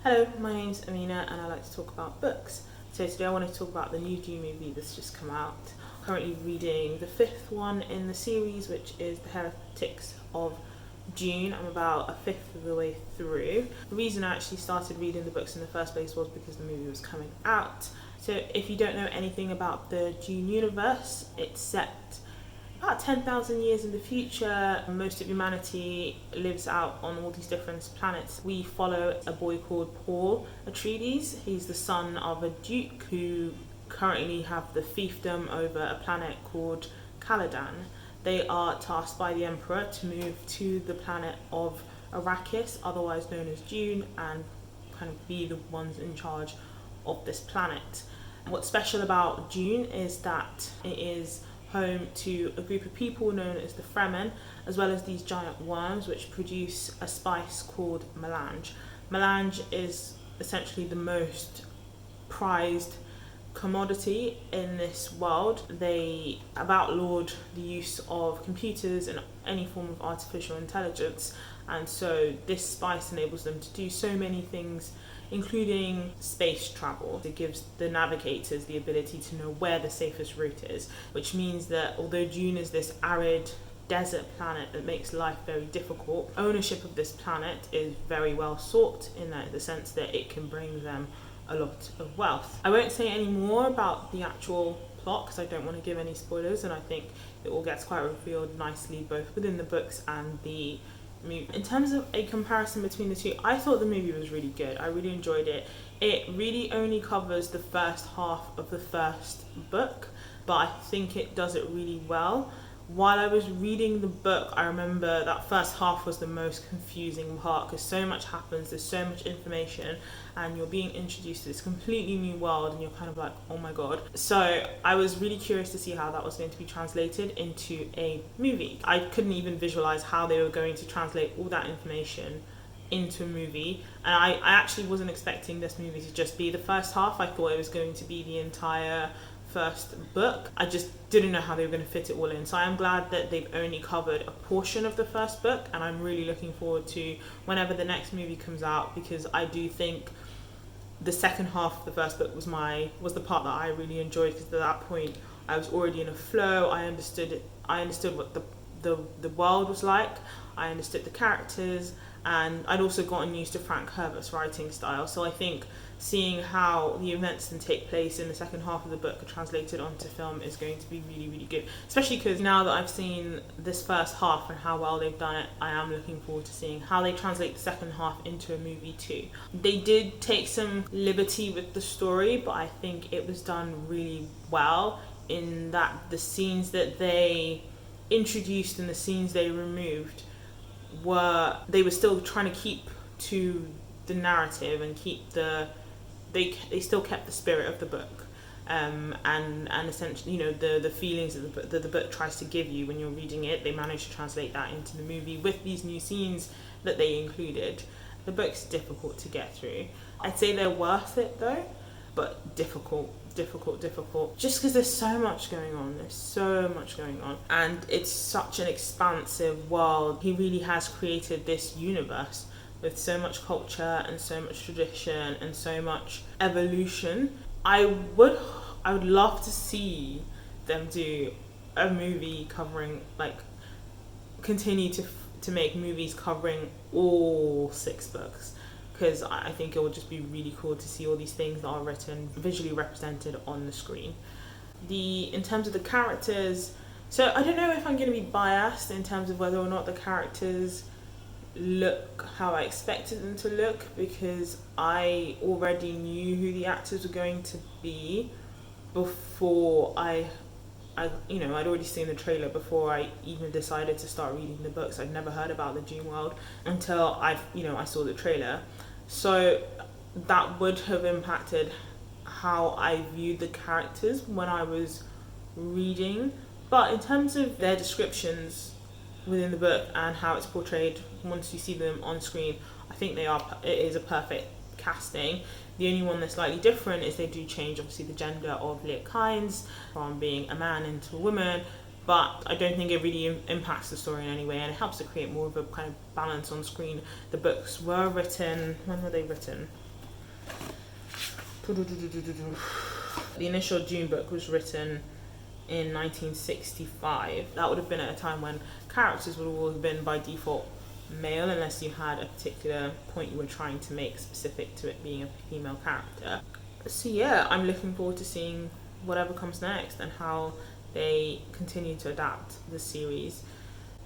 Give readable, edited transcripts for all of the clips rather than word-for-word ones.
Hello, my name's Amina and I like to talk about books. So today I want to talk about the new Dune movie that's just come out. Currently reading the fifth one in the series, which is The Heretics of Dune. I'm about a fifth of the way through. The reason I actually started reading the books in the first place was because the movie was coming out. So if you don't know anything about the Dune universe, it's set about 10,000 years in the future. Most of humanity lives out on all these different planets. We follow a boy called Paul Atreides. He's the son of a duke who currently have the fiefdom over a planet called Caladan. They are tasked by the Emperor to move to the planet of Arrakis, otherwise known as Dune, and kind of be the ones in charge of this planet. What's special about Dune is that it is home to a group of people known as the Fremen, as well as these giant worms which produce a spice called melange. Melange is essentially the most prized commodity in this world. They have outlawed the use of computers and any form of artificial intelligence, and so this spice enables them to do so many things, including space travel. It gives the navigators the ability to know where the safest route is, which means that although Dune is this arid desert planet that makes life very difficult, ownership of this planet is very well sought in the sense that it can bring them a lot of wealth. I won't say any more about the actual plot because I don't want to give any spoilers, and I think it all gets quite revealed nicely both within the books and the movie. In terms of a comparison between the two, I thought the movie was really good. I really enjoyed it. It really only covers the first half of the first book, but I think it does it really well. While I was reading the book, I remember that first half was the most confusing part because so much happens, there's so much information, and you're being introduced to this completely new world and you're kind of like, oh my god. So I was really curious to see how that was going to be translated into a movie. I couldn't even visualize how they were going to translate all that information into a movie, and I actually wasn't expecting this movie to just be the first half. I thought it was going to be the entire first book. I just didn't know how they were going to fit it all in, so I'm glad that they've only covered a portion of the first book, and I'm really looking forward to whenever the next movie comes out, because I do think the second half of the first book was the part that I really enjoyed, because at that point I was already in a flow. I understood what the world was like, I understood the characters, and I'd also gotten used to Frank Herbert's writing style. So I think seeing how the events then take place in the second half of the book are translated onto film is going to be really, really good. Especially because now that I've seen this first half and how well they've done it, I am looking forward to seeing how they translate the second half into a movie too. They did take some liberty with the story, but I think it was done really well in that the scenes that they introduced and the scenes they removed they were still trying to keep to the narrative and keep they still kept the spirit of the book, and essentially, the feelings that the book tries to give you when you're reading it, they managed to translate that into the movie with these new scenes that they included. The book's difficult to get through. I'd say they're worth it though, but difficult, just because there's so much going on, and it's such an expansive world. He really has created this universe with so much culture and so much tradition and so much evolution. I would love to see them do a movie covering, continue to make movies covering all 6 books, because I think it would just be really cool to see all these things that are written visually represented on the screen. In terms of the characters, so I don't know if I'm going to be biased in terms of whether or not the characters look how I expected them to look, because I already knew who the actors were going to be before I'd already seen the trailer before I even decided to start reading the books. I'd never heard about the Dune world until I saw the trailer. So that would have impacted how I viewed the characters when I was reading. But in terms of their descriptions within the book and how it's portrayed once you see them on screen, I think it is a perfect casting. The only one that's slightly different is they do change obviously the gender of Liet Kynes from being a man into a woman, but I don't think it really impacts the story in any way, and it helps to create more of a kind of balance on screen. The books were written, when were they written? The initial Dune book was written in 1965. That would have been at a time when characters would have always been by default male, unless you had a particular point you were trying to make specific to it being a female character. So yeah, I'm looking forward to seeing whatever comes next and how they continue to adapt the series.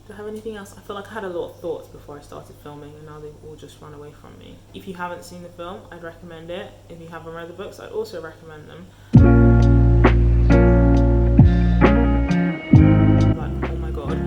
Do I have anything else? I feel like I had a lot of thoughts before I started filming and now they've all just run away from me. If you haven't seen the film, I'd recommend it. If you haven't read the books, I'd also recommend them.